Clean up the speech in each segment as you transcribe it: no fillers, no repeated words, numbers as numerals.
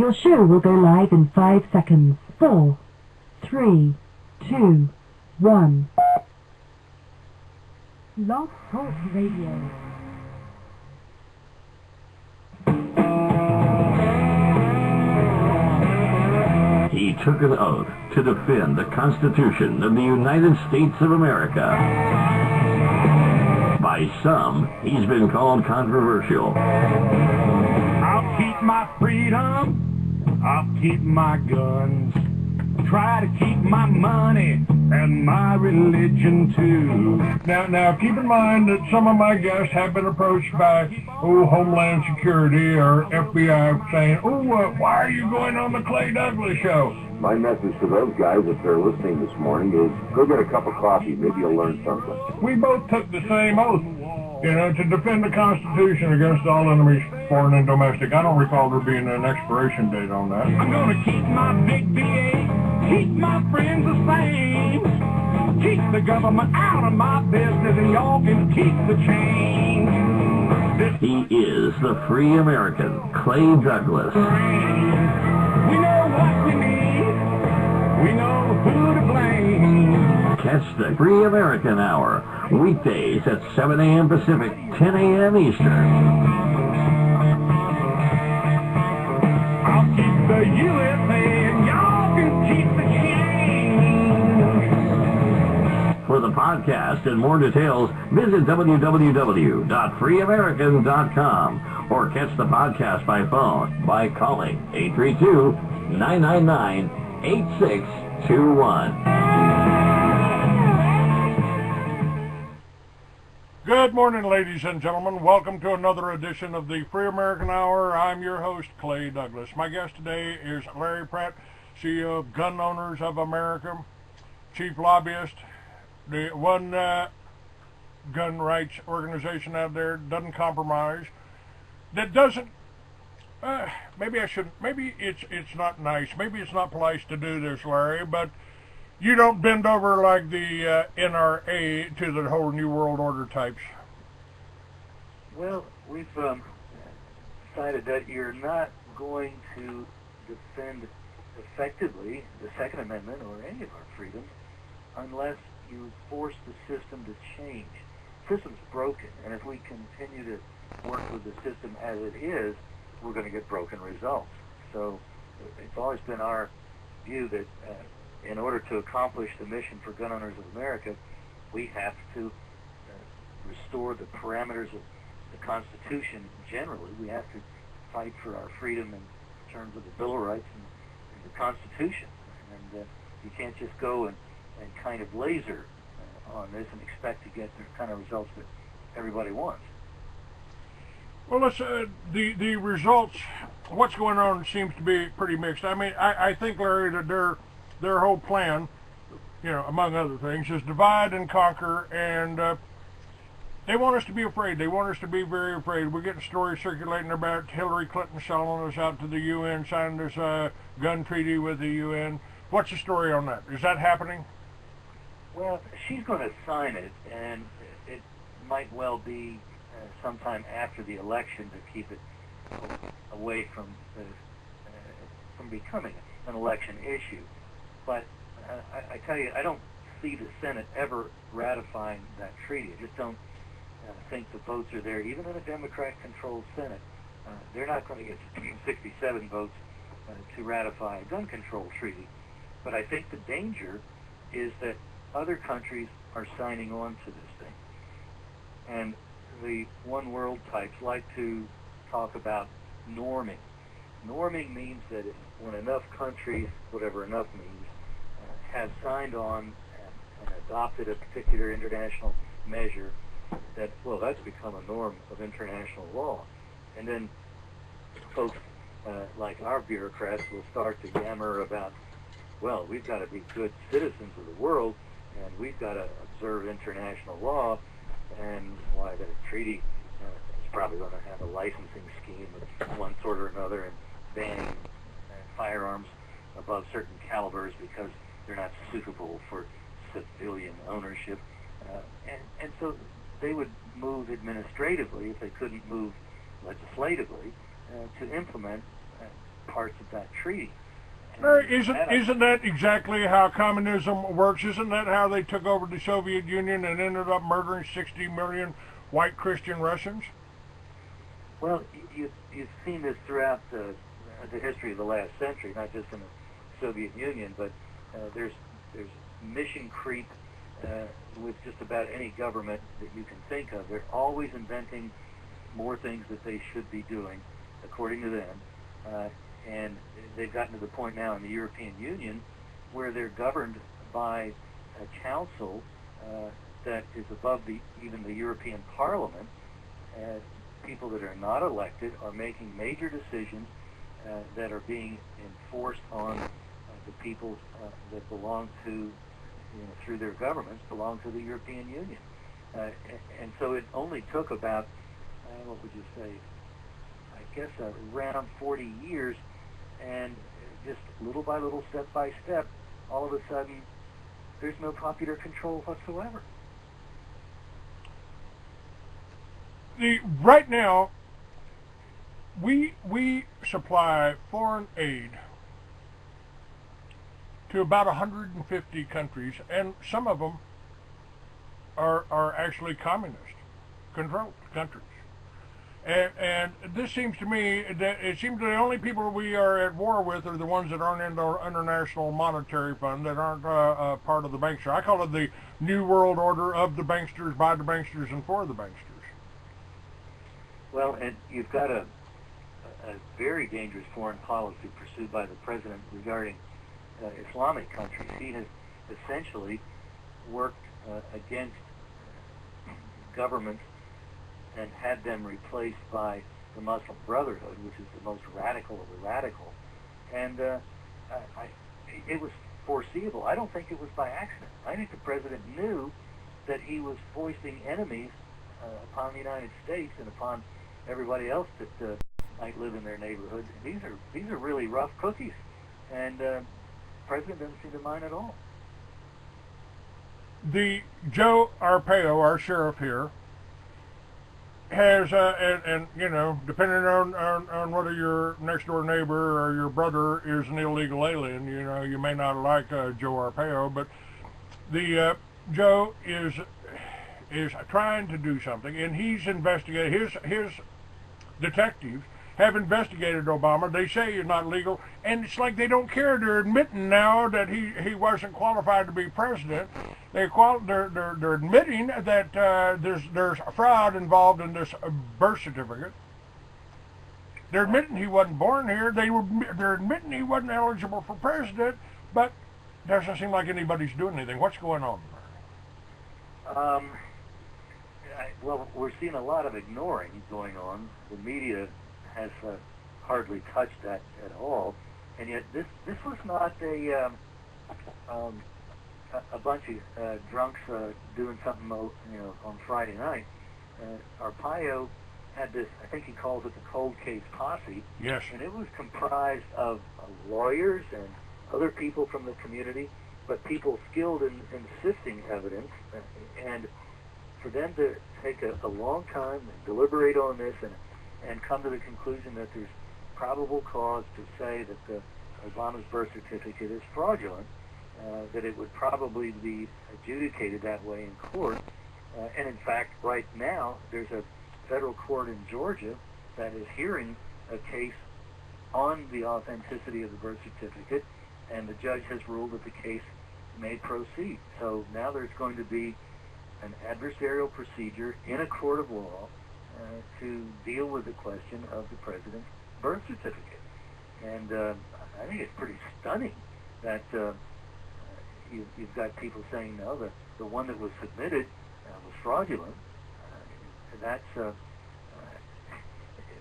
Your show will go live in 5 seconds. 4, 3, 2, 1. Blog Talk Radio. He took an oath to defend the Constitution of the United States of America. By some, he's been called controversial. I'll keep my freedom, I'll keep my guns, try to keep my money and my religion too. Now keep in mind that some of my guests have been approached by Homeland Security or FBI saying, why are you going on the Clay Douglas show? My message to those guys, if they're listening this morning, is go get a cup of coffee. Maybe you'll learn something. We both took the same oath, to defend the Constitution against all enemies, foreign and domestic. I don't recall there being an expiration date on that. I'm going to keep my big VA, keep my friends the same, keep the government out of my business, and y'all can keep the change. He is the free American, Clay Douglas. We know what we need. We know who to blame. Catch the Free American Hour, weekdays at 7 a.m. Pacific, 10 a.m. Eastern. I'll keep the USA and y'all can keep the change. For the podcast and more details, visit www.freeamerican.com or catch the podcast by phone by calling 832-999-8621. Good morning, ladies and gentlemen. Welcome to another edition of the Free American Hour. I'm your host, Clay Douglas. My guest today is Larry Pratt, CEO of Gun Owners of America, chief lobbyist. The one gun rights organization out there doesn't compromise. That doesn't. Maybe it's not nice. Maybe it's not polite to do this, Larry. But you don't bend over like the NRA to the whole New World Order types. Well, we've decided that you're not going to defend effectively the Second Amendment or any of our freedoms unless you force the system to change. The system's broken, and if we continue to work with the system as it is, we're going to get broken results. So it's always been our view that in order to accomplish the mission for Gun Owners of America, we have to restore the parameters of the Constitution generally. We have to fight for our freedom in terms of the Bill of Rights and the Constitution. And you can't just go and kind of laser on this and expect to get the kind of results that everybody wants. Well, let's the results. What's going on seems to be pretty mixed. I mean, I think, Larry, that their whole plan, among other things, is divide and conquer, and they want us to be afraid. They want us to be very afraid. We're getting stories circulating about Hillary Clinton selling us out to the UN, signing this gun treaty with the UN. What's the story on that? Is that happening? Well, she's going to sign it, and it might well be sometime after the election to keep it away from becoming an election issue. But I tell you, I don't see the Senate ever ratifying that treaty. I just don't think the votes are there. Even in a Democrat-controlled Senate, they're not going to get 67 votes to ratify a gun control treaty. But I think the danger is that other countries are signing on to this thing. And the one world types like to talk about norming. Norming means that when enough countries, whatever enough means, have signed on and adopted a particular international measure, that, well, that's become a norm of international law. And then folks like our bureaucrats will start to yammer about, well, we've got to be good citizens of the world, and we've got to observe international law, and why the treaty is probably going to have a licensing scheme of one sort or another, and banning firearms above certain calibers because they're not suitable for civilian ownership. And so they would move administratively, if they couldn't move legislatively, to implement parts of that treaty. Isn't that exactly how communism works? Isn't that how they took over the Soviet Union and ended up murdering 60 million white Christian Russians? Well, you've seen this throughout the history of the last century, not just in the Soviet Union, but there's mission creep with just about any government that you can think of. They're always inventing more things that they should be doing, according to them. And they've gotten to the point now in the European Union where they're governed by a council that is above even the European Parliament. People that are not elected are making major decisions that are being enforced on the people that belong to, through their governments, belong to the European Union. And so it only took about, what would you say, I guess around 40 years, and just little by little, step by step, all of a sudden, there's no popular control whatsoever. Right now, we supply foreign aid to about 150 countries, and some of them are actually communist-controlled countries. And this seems to me that it seems the only people we are at war with are the ones that aren't in the International Monetary Fund, that aren't part of the bankster. I call it the New World Order of the banksters, by the banksters, and for the banksters. Well, and you've got a very dangerous foreign policy pursued by the president regarding Islamic countries. He has essentially worked against governments and had them replaced by the Muslim Brotherhood, which is the most radical of the radical. And it was foreseeable. I don't think it was by accident. I think the president knew that he was foisting enemies upon the United States and upon everybody else that might live in their neighborhood. These are really rough cookies, and the president doesn't seem to mind at all. The Joe Arpaio, our sheriff here, has and depending on whether your next door neighbor or your brother is an illegal alien, you may not like Joe Arpaio, but the Joe is trying to do something, and he's investigated. His detectives have investigated Obama. They say he's not legal, and it's like they don't care. They're admitting now that he wasn't qualified to be president. They're admitting that there's fraud involved in this birth certificate. They're admitting he wasn't born here. They're admitting he wasn't eligible for president, but doesn't seem like anybody's doing anything. What's going on? Well, we're seeing a lot of ignoring going on. The media has hardly touched that at all, and yet this was not a bunch of drunks doing something on Friday night. Arpaio had this, I think he calls it the cold case posse. Yes. And it was comprised of lawyers and other people from the community, but people skilled in sifting evidence, and for them to take a long time and deliberate on this and come to the conclusion that there's probable cause to say that Obama's birth certificate is fraudulent, that it would probably be adjudicated that way in court. And in fact, right now, there's a federal court in Georgia that is hearing a case on the authenticity of the birth certificate, and the judge has ruled that the case may proceed. So now there's going to be an adversarial procedure in a court of law to deal with the question of the president's birth certificate. And I think it's pretty stunning that you've got people saying, no, the one that was submitted was fraudulent.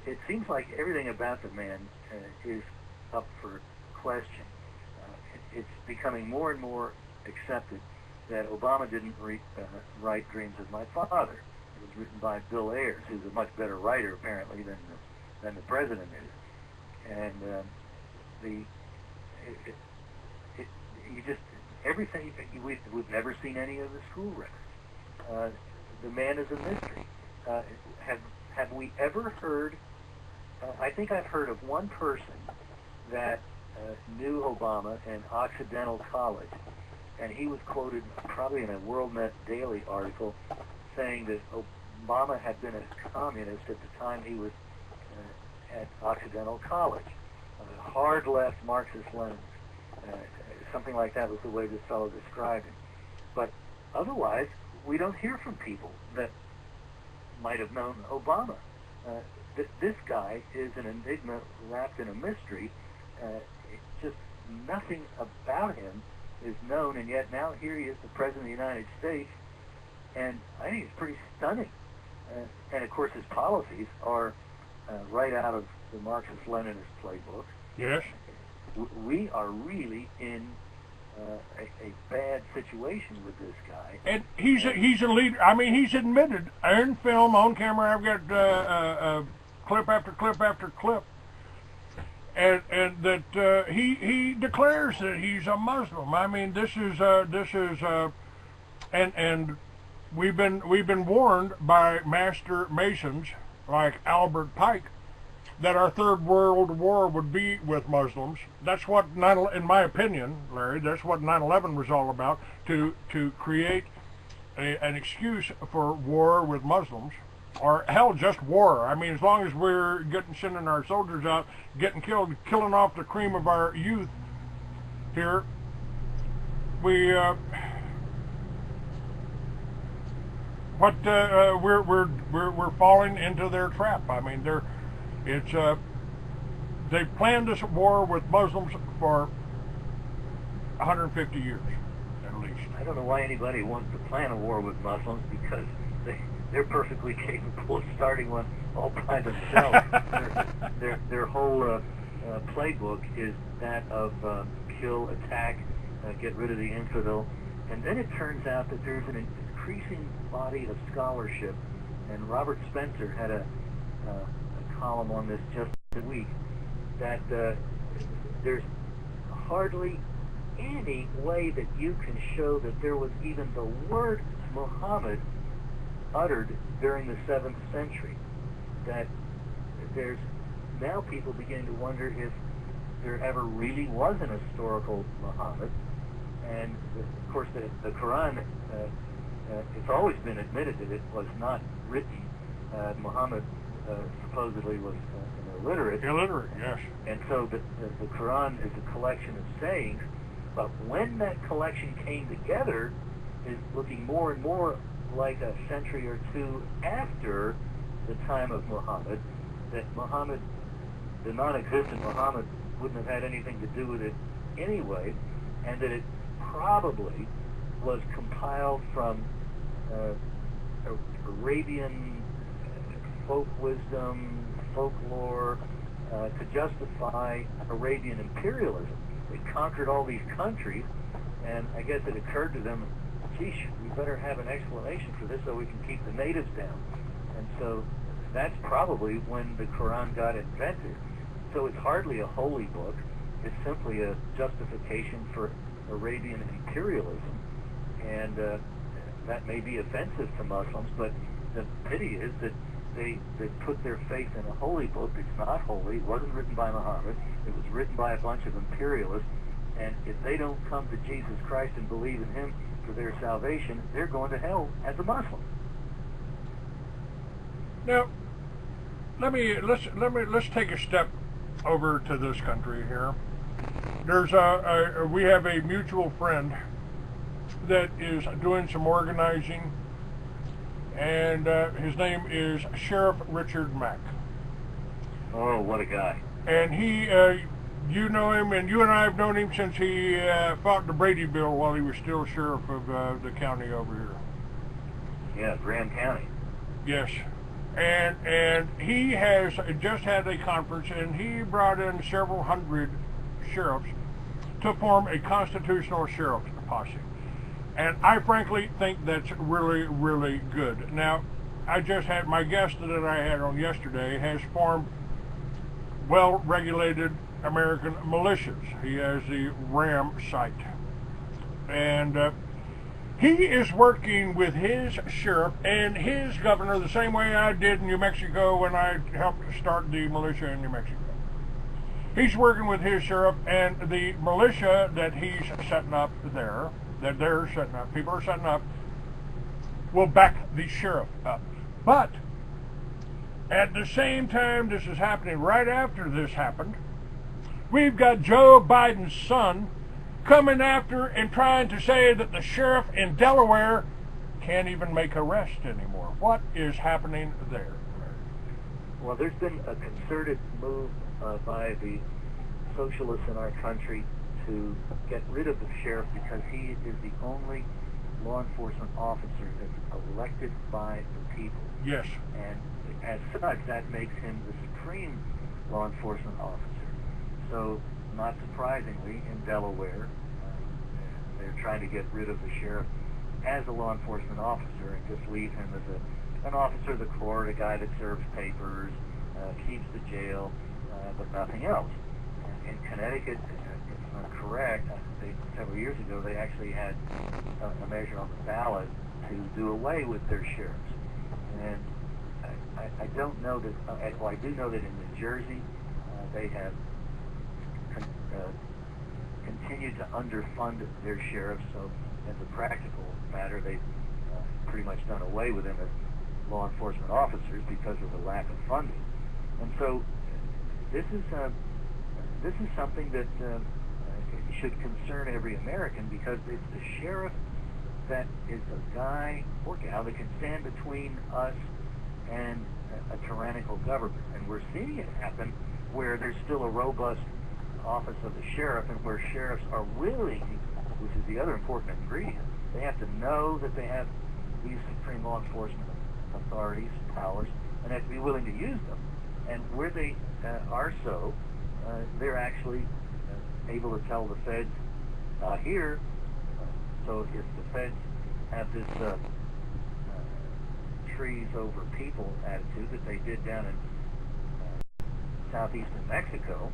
It seems like everything about the man is up for question. It's becoming more and more accepted that Obama didn't write Dreams of My Father. It was written by Bill Ayers, who's a much better writer apparently than the president is. And everything, we've never seen any of the school records. The man is a mystery. Have we ever heard? I think I've heard of one person that knew Obama in Occidental College, and he was quoted probably in a WorldNet Daily article saying that Obama had been a communist at the time he was at Occidental College. Hard left Marxist-Leninist. Something like that was the way this fellow described him. But otherwise, we don't hear from people that might have known Obama. This guy is an enigma wrapped in a mystery. Just nothing about him is known, and yet now here he is, the President of the United States, and I think he's pretty stunning. And of course his policies are right out of the Marxist-Leninist playbook. Yes. We are really in a bad situation with this guy. And he's a leader. I mean, he's admitted in film, on camera. I've got clip after clip after clip, and that he declares that he's a Muslim. I mean, this is and we've been warned by master Masons like Albert Pike that our third world war would be with Muslims. That's what, in my opinion, Larry, that's what 9/11 was all about, to create an excuse for war with Muslims, or hell, just war. I mean, as long as we're sending our soldiers out, getting killed, killing off the cream of our youth here, we're falling into their trap. I mean, they've planned this war with Muslims for 150 years, at least. I don't know why anybody wants to plan a war with Muslims, because they're perfectly capable of starting one all by themselves. their whole playbook is that of kill, attack, get rid of the infidel. And then it turns out that there's an increasing body of scholarship, and Robert Spencer had a column on this just this week, that there's hardly any way that you can show that there was even the word Muhammad uttered during the 7th century. That there's now people beginning to wonder if there ever really was an historical Muhammad. And of course the Quran, it's always been admitted that it was not written. Muhammad supposedly was illiterate. Illiterate, yes. And so the Quran is a collection of sayings, but when that collection came together, is looking more and more like a century or two after the time of Muhammad, that Muhammad, the non-existent Muhammad, wouldn't have had anything to do with it anyway, and that it probably was compiled from Arabian folk wisdom, folklore, to justify Arabian imperialism. It conquered all these countries, and I guess it occurred to them, geez, we better have an explanation for this so we can keep the natives down. And so that's probably when the Quran got invented. So it's hardly a holy book. It's simply a justification for Arabian imperialism. And that may be offensive to Muslims, but the pity is that they put their faith in a holy book. It's not holy. It wasn't written by Muhammad. It was written by a bunch of imperialists. And if they don't come to Jesus Christ and believe in him for their salvation, they're going to hell as a Muslim. Now, let's take a step over to this country here. There's we have a mutual friend that is doing some organizing, and his name is Sheriff Richard Mack. Oh, what a guy! And he, you know him, and you and I have known him since he fought the Brady Bill while he was still sheriff of the county over here. Yeah, Graham County. Yes. And he has just had a conference, and he brought in several hundred sheriffs to form a constitutional sheriff's posse. And I frankly think that's really, really good. Now, I just had my guest that I had on yesterday has formed well-regulated American militias. He has the RAM site. And he is working with his sheriff and his governor the same way I did in New Mexico when I helped start the militia in New Mexico. He's working with his sheriff, and the militia that he's setting up there, that they're setting up, people are setting up, will back the sheriff up. But at the same time this is happening, right after this happened, we've got Joe Biden's son coming after and trying to say that the sheriff in Delaware can't even make arrests anymore. What is happening there? Well, there's been a concerted move by the socialists in our country to get rid of the sheriff because he is the only law enforcement officer that's elected by the people. Yes. And as such, that makes him the supreme law enforcement officer. So, not surprisingly, in Delaware, they're trying to get rid of the sheriff as a law enforcement officer and just leave him as an officer of the court, a guy that serves papers, keeps the jail, but nothing else. In Connecticut, if I'm correct, several years ago they actually had a measure on the ballot to do away with their sheriffs. And I don't know that, well, I do know that in New Jersey they have continued to underfund their sheriffs, so as a practical matter, they've pretty much done away with them as law enforcement officers because of the lack of funding. And so this is something that should concern every American, because it's the sheriff that is the guy or gal that can stand between us and a tyrannical government. And we're seeing it happen where there's still a robust office of the sheriff, and where sheriffs are willing, which is the other important ingredient, they have to know that they have these supreme law enforcement authorities, powers, and they have to be willing to use them. And where they are so, they're actually able to tell the feds, not here. So if the feds have this trees over people attitude that they did down in southeastern Mexico,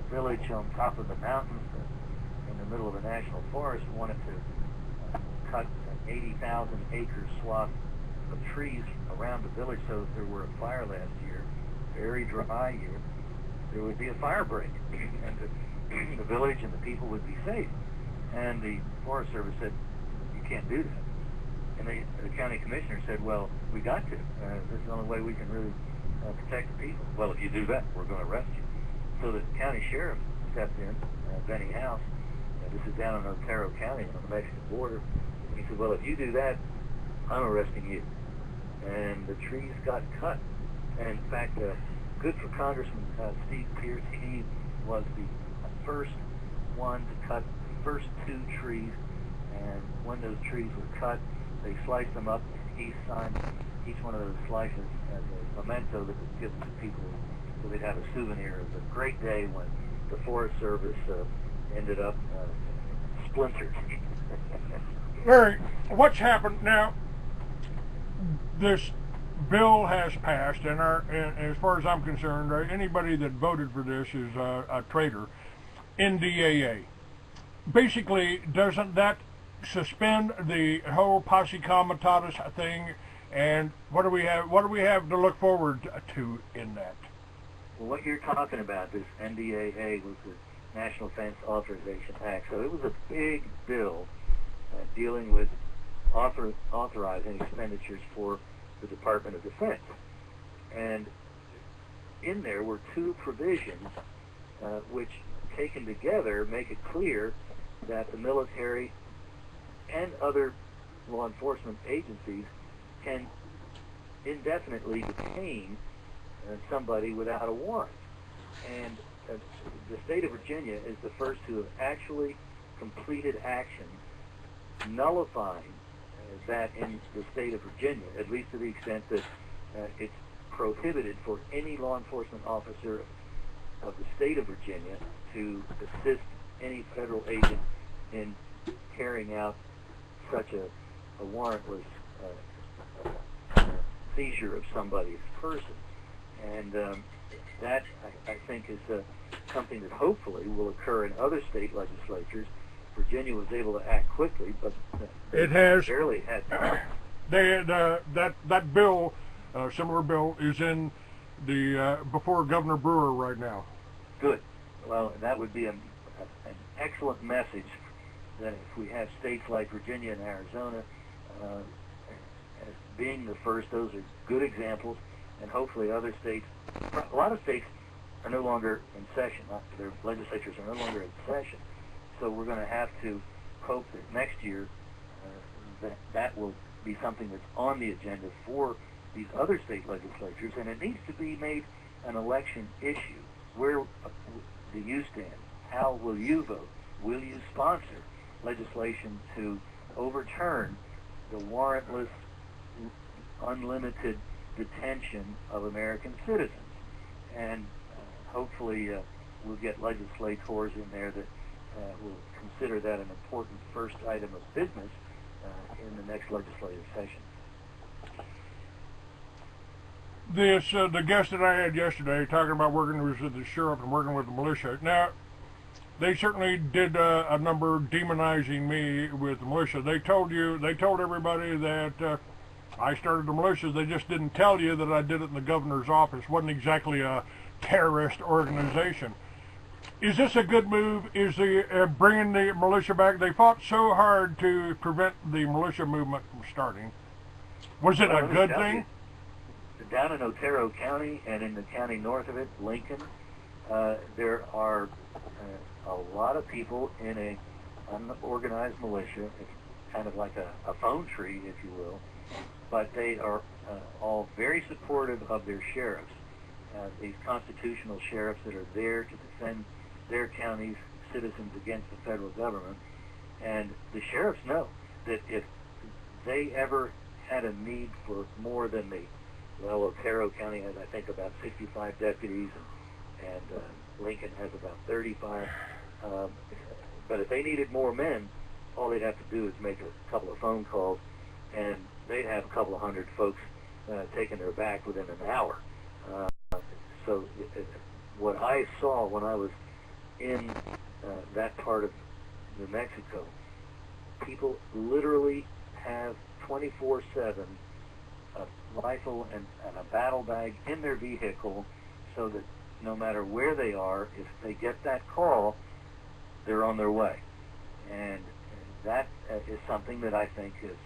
a village on top of the mountains in the middle of a national forest wanted to cut an 80,000 acre swath of trees around the village so if there were a fire last year, very dry year, there would be a fire break and the village and the people would be safe. And the Forest Service said, you can't do that. And the county commissioner said, well, we got to. This is the only way we can really protect the people. Well, if you do that, we're going to arrest you. So the county sheriff stepped in, Benny House. This is down in Otero County on the Mexican border. He said, well, if you do that, I'm arresting you. And the trees got cut. And in fact, good for Congressman Steve Pierce. He was the first one to cut the first 2 trees. And when those trees were cut, they sliced them up. He signed each one of those slices as a memento that was given to people so they'd have a souvenir of the great day when the Forest Service ended up splintered. Larry, what's happened now? This bill has passed, and as far as I'm concerned, anybody that voted for this is a traitor. NDAA. Basically, doesn't that suspend the whole posse comitatus thing? And what do we have to look forward to in that? Well, what you're talking about, this NDAA, was the National Defense Authorization Act. So it was a big bill dealing with authorizing expenditures for the Department of Defense. And in there were 2 provisions which, taken together, make it clear that the military and other law enforcement agencies can indefinitely detain somebody without a warrant. And the state of Virginia is the first to have actually completed action nullifying that in the state of Virginia, at least to the extent that it's prohibited for any law enforcement officer of the state of Virginia to assist any federal agent in carrying out such a warrantless seizure of somebody's person. And that, I think, is something that hopefully will occur in other state legislatures. Virginia was able to act quickly, but it has barely had time. That bill, similar bill, is in the before Governor Brewer right now. Good. Well, that would be an excellent message that if we have states like Virginia and Arizona as being the first, those are good examples, and hopefully other states, a lot of states are no longer in session, their legislatures are no longer in session, so we're going to have to hope that next year that will be something that's on the agenda for these other state legislatures, and it needs to be made an election issue. Where do you stand? How will you vote? Will you sponsor legislation to overturn the warrantless, unlimited detention of American citizens? And hopefully we'll get legislators in there that will consider that an important first item of business in the next legislative session. The guest that I had yesterday talking about working with the sheriff and working with the militia. Now, they certainly did a number demonizing me with the militia. They told everybody that I started the militias. They just didn't tell you that I did it in the governor's office. It wasn't exactly a terrorist organization. Is this a good move? Is the bringing the militia back? They fought so hard to prevent the militia movement from starting. Was it a good thing? Down in Otero County and in the county north of it, Lincoln, there are a lot of people in a unorganized militia. It's kind of like a phone tree, if you will, but they are all very supportive of their sheriffs, these constitutional sheriffs that are there to defend their county's citizens against the federal government. And the sheriffs know that if they ever had a need for more than Otero County has, I think, about 65 deputies, and Lincoln has about 35. But if they needed more men, all they'd have to do is make a couple of phone calls, and they'd have a couple of hundred folks taking their back within an hour. So what I saw when I was in that part of New Mexico, people literally have 24/7 a rifle and a battle bag in their vehicle, so that no matter where they are, if they get that call, they're on their way. And that is something that I think is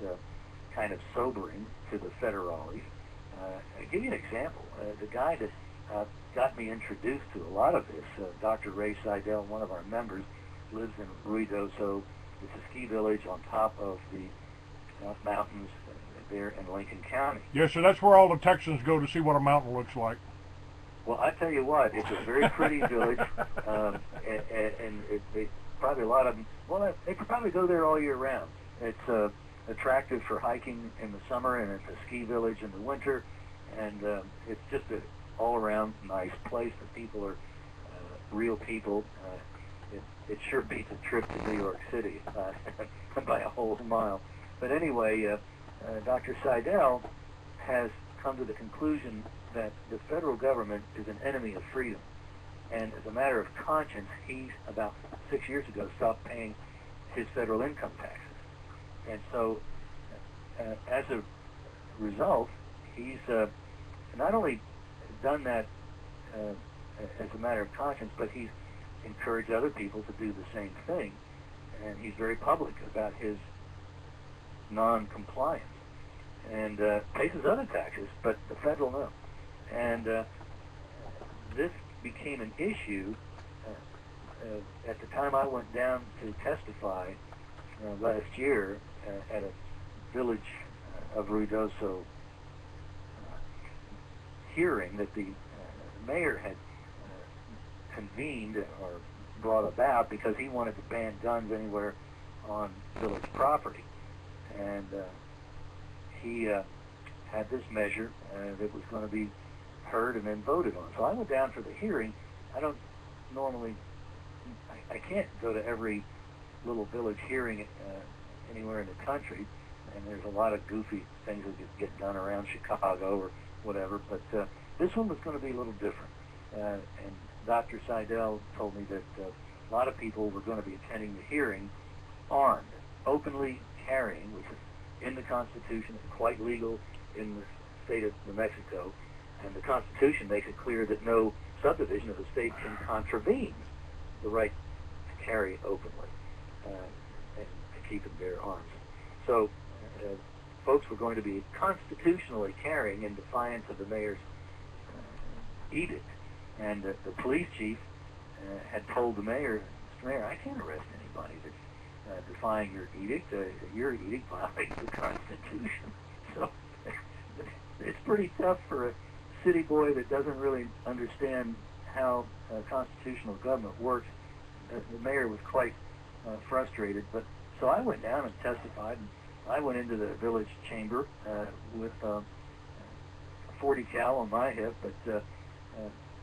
kind of sobering to the federales. I'll give you an example. The guy that got me introduced to a lot of this, Dr. Ray Seidel, one of our members, lives in Ruidoso. It's a ski village on top of the mountains there in Lincoln County. Yes, so that's where all the Texans go to see what a mountain looks like. Well, I tell you what, it's a very pretty village, and they probably a lot of them. Well, they could probably go there all year round. It's attractive for hiking in the summer, and it's a ski village in the winter, and it's just an all-around nice place. The people are real people. It sure beats a trip to New York City by a whole mile. But anyway, Dr. Seidel has come to the conclusion that the federal government is an enemy of freedom. And as a matter of conscience, he, about 6 years ago, stopped paying his federal income taxes. And so, as a result, he's not only done that as a matter of conscience, but he's encouraged other people to do the same thing. And he's very public about his non-compliance, and pays his other taxes, but the federal no. And this became an issue at the time I went down to testify last year at a village of Ruidoso hearing that the mayor had convened or brought about because he wanted to ban guns anywhere on village property. And he had this measure that was going to be heard and then voted on. So I went down for the hearing. I don't normally, I can't go to every little village hearing anywhere in the country, and there's a lot of goofy things that get done around Chicago or whatever, but this one was going to be a little different. And Dr. Seidel told me that a lot of people were going to be attending the hearing armed, openly carrying, which is in the Constitution, quite legal in the state of New Mexico, and the Constitution makes it clear that no subdivision of the state can contravene the right to carry openly and to keep and bear arms. So folks were going to be constitutionally carrying in defiance of the mayor's edict. And the police chief had told the mayor, Mr. Mayor, I can't arrest anybody that's defying your edict. Your edict violates the Constitution. So it's pretty tough for a city boy that doesn't really understand how constitutional government works. The mayor was quite frustrated. But so I went down and testified. And I went into the village chamber with a 40 cal on my hip, but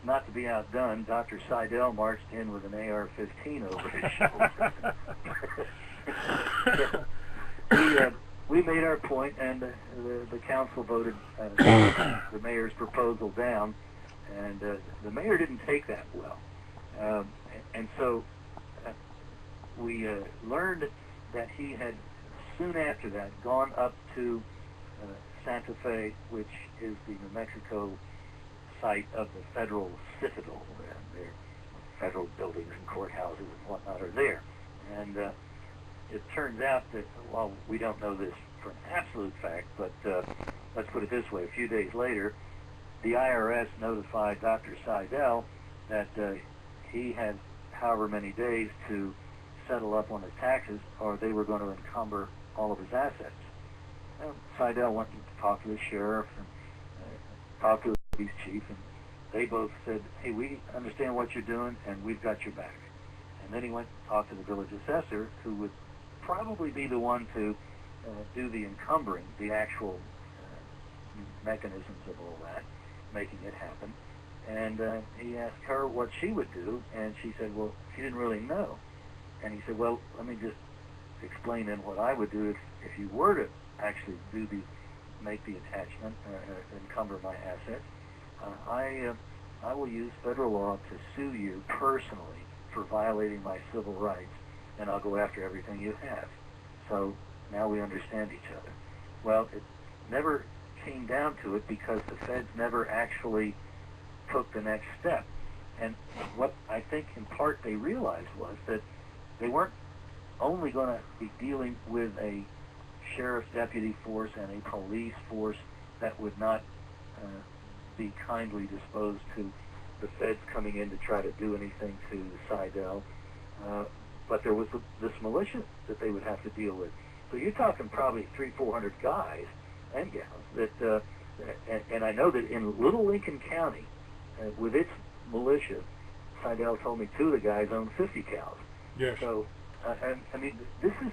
not to be outdone, Dr. Seidel marched in with an AR-15 over his shoulder. We made our point, and the council voted the mayor's proposal down, and the mayor didn't take that well. And so we learned that he had, soon after that, gone up to Santa Fe, which is the New Mexico site of the federal citadel. Their federal buildings and courthouses and whatnot are there. And it turns out that, well, we don't know this for an absolute fact, but let's put it this way. A few days later, the IRS notified Dr. Seidel that he had however many days to settle up on his taxes, or they were going to encumber all of his assets. Well, Seidel went and talked to the sheriff and talked to the police chief, and they both said, hey, we understand what you're doing, and we've got your back. And then he went and talked to the village assessor, who would probably be the one to do the encumbering, the actual mechanisms of all that, making it happen. And he asked her what she would do, and she said, well, she didn't really know. And he said, well, let me just explain then what I would do if you were to actually make the attachment, encumber my assets. I will use federal law to sue you personally for violating my civil rights, and I'll go after everything you have. So now we understand each other. Well, it never came down to it because the feds never actually took the next step. And what I think in part they realized was that they weren't only going to be dealing with a sheriff's deputy force and a police force that would not be kindly disposed to the feds coming in to try to do anything to Seidel, but there was this militia that they would have to deal with. So you're talking probably 300-400 guys and gals that, and I know that in Little Lincoln County, with its militia, Seidel told me 2 of the guys owned 50 cows. Yes. So, and I mean, this is,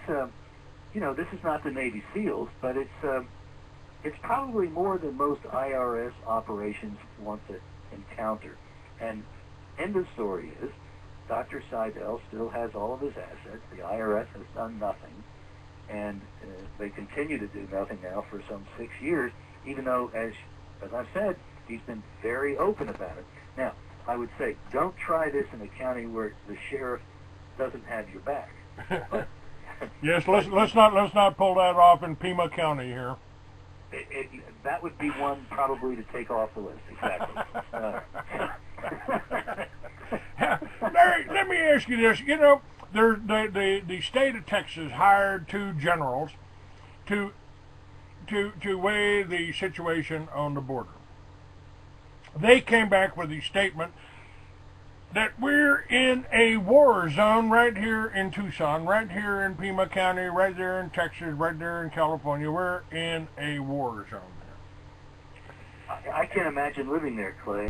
this is not the Navy SEALs, but it's probably more than most IRS operations want to encounter. And end of story is, Dr. Seidel still has all of his assets. The IRS has done nothing, and they continue to do nothing now for some 6 years, even though, as I've said, he's been very open about it. Now, I would say, don't try this in a county where the sheriff doesn't have your back. But, yes, let's not pull that off in Pima County here. That would be one probably to take off the list. Exactly. Larry, let me ask you this. You know, the state of Texas hired 2 generals to weigh the situation on the border. They came back with a statement that we're in a war zone right here in Tucson, right here in Pima County, right there in Texas, right there in California. We're in a war zone there. I can't imagine living there, Clay.